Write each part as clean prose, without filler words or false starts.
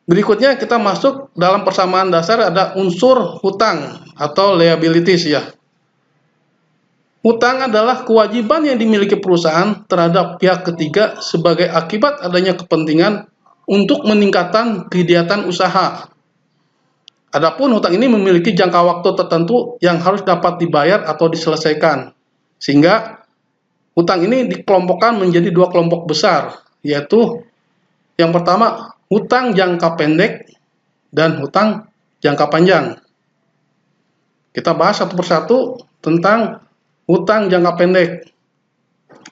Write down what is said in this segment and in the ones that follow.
Berikutnya kita masuk dalam persamaan dasar, ada unsur hutang atau liabilities ya. Hutang adalah kewajiban yang dimiliki perusahaan terhadap pihak ketiga sebagai akibat adanya kepentingan untuk meningkatkan kegiatan usaha. Adapun hutang ini memiliki jangka waktu tertentu yang harus dapat dibayar atau diselesaikan. Sehingga hutang ini dikelompokkan menjadi dua kelompok besar, yaitu yang pertama hutang jangka pendek dan hutang jangka panjang. Kita bahas satu persatu tentang hutang jangka pendek.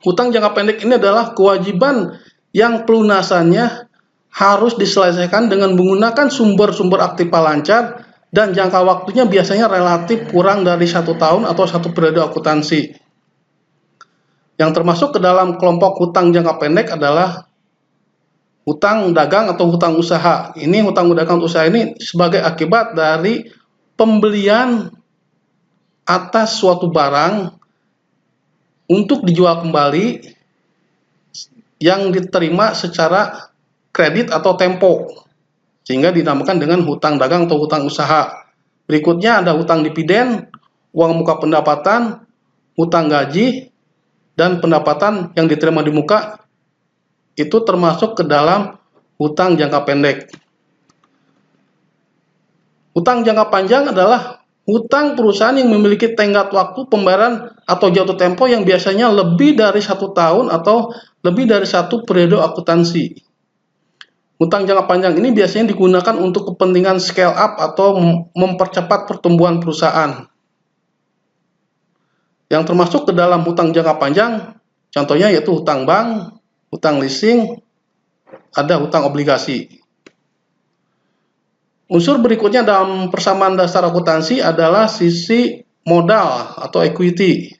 Hutang jangka pendek ini adalah kewajiban yang pelunasannya harus diselesaikan dengan menggunakan sumber-sumber aktiva lancar dan jangka waktunya biasanya relatif kurang dari 1 tahun atau 1 periode akuntansi. Yang termasuk ke dalam kelompok hutang jangka pendek adalah hutang dagang atau hutang usaha. Ini hutang dagang usaha ini sebagai akibat dari pembelian atas suatu barang untuk dijual kembali yang diterima secara kredit atau tempo, sehingga dinamakan dengan hutang dagang atau hutang usaha. Berikutnya ada hutang dividen, uang muka pendapatan, hutang gaji, dan pendapatan yang diterima di muka, itu termasuk ke dalam hutang jangka pendek. Hutang jangka panjang adalah hutang perusahaan yang memiliki tenggat waktu pembayaran atau jatuh tempo yang biasanya lebih dari 1 tahun atau lebih dari 1 periode akuntansi. Hutang jangka panjang ini biasanya digunakan untuk kepentingan scale up atau mempercepat pertumbuhan perusahaan. Yang termasuk ke dalam hutang jangka panjang, contohnya yaitu hutang bank, hutang leasing, ada hutang obligasi. Unsur berikutnya dalam persamaan dasar akuntansi adalah sisi modal atau equity.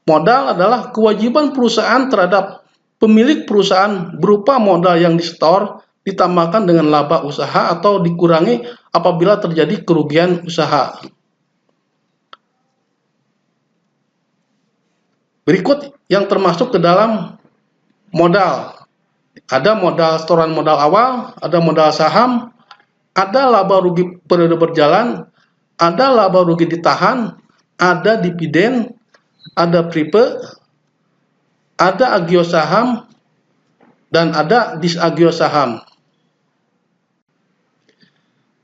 Modal adalah kewajiban perusahaan terhadap pemilik perusahaan berupa modal yang disetor ditambahkan dengan laba usaha atau dikurangi apabila terjadi kerugian usaha. Berikut yang termasuk ke dalam modal. Ada modal setoran modal awal, ada modal saham, ada laba rugi periode berjalan, ada laba rugi ditahan, ada dividen, ada prepe, ada agio saham, dan ada disagio saham.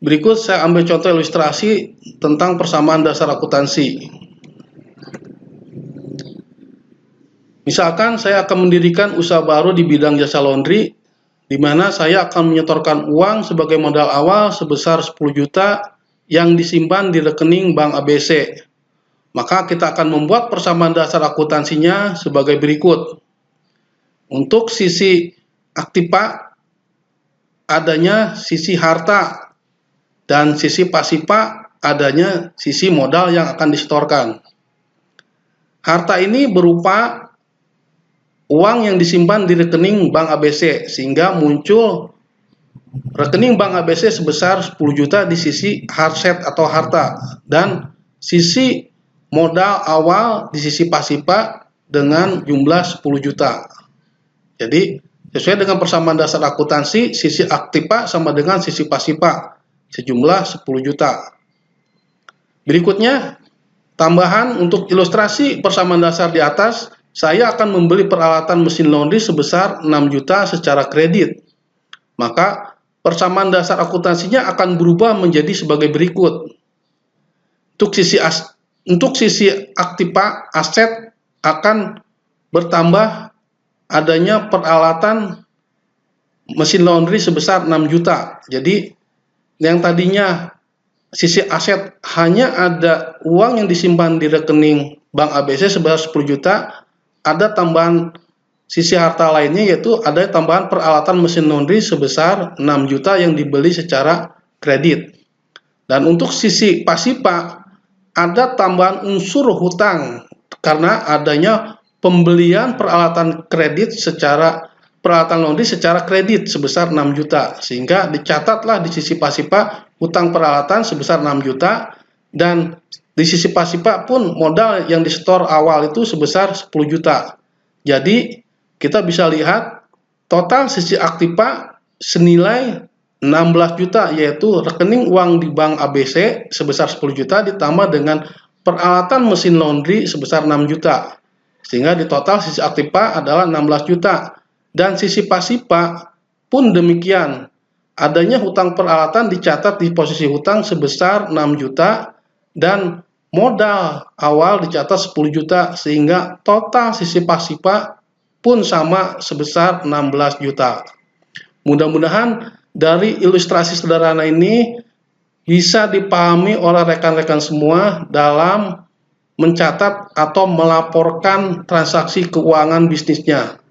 Berikut saya ambil contoh ilustrasi tentang persamaan dasar akuntansi. Misalkan saya akan mendirikan usaha baru di bidang jasa laundry, di mana saya akan menyetorkan uang sebagai modal awal sebesar 10 juta yang disimpan di rekening Bank ABC. Maka kita akan membuat persamaan dasar akuntansinya sebagai berikut. Untuk sisi aktiva, adanya sisi harta, dan sisi pasiva adanya sisi modal yang akan disetorkan. Harta ini berupa uang yang disimpan di rekening Bank ABC, sehingga muncul rekening Bank ABC sebesar 10 juta di sisi hardset atau harta, dan sisi modal awal di sisi pasiva dengan jumlah 10 juta. Jadi sesuai dengan persamaan dasar akuntansi, sisi aktiva sama dengan sisi pasiva sejumlah 10 juta. Berikutnya, tambahan untuk ilustrasi persamaan dasar di atas, saya akan membeli peralatan mesin laundry sebesar 6 juta secara kredit. Maka persamaan dasar akuntansinya akan berubah menjadi sebagai berikut. Untuk sisi aktiva aset akan bertambah adanya peralatan mesin laundry sebesar 6 juta. Jadi yang tadinya sisi aset hanya ada uang yang disimpan di rekening Bank ABC sebesar 10 juta, ada tambahan sisi harta lainnya yaitu ada tambahan peralatan mesin laundry sebesar 6 juta yang dibeli secara kredit. Dan untuk sisi pasiva ada tambahan unsur hutang karena adanya pembelian peralatan laundry secara kredit sebesar 6 juta, sehingga dicatatlah di sisi pasiva hutang peralatan sebesar 6 juta, dan di sisi pasiva pun modal yang disetor awal itu sebesar 10 juta. Jadi kita bisa lihat total sisi aktiva senilai 16 juta, yaitu rekening uang di bank ABC sebesar 10 juta ditambah dengan peralatan mesin laundry sebesar 6 juta. Sehingga di total sisi aktif Pak adalah 16 juta. Dan sisi pasif Pak pun demikian. Adanya hutang peralatan dicatat di posisi hutang sebesar 6 juta dan modal awal dicatat 10 juta, sehingga total sisi pasif Pak pun sama sebesar 16 juta. Mudah-mudahan dari ilustrasi sederhana ini bisa dipahami oleh rekan-rekan semua dalam mencatat atau melaporkan transaksi keuangan bisnisnya.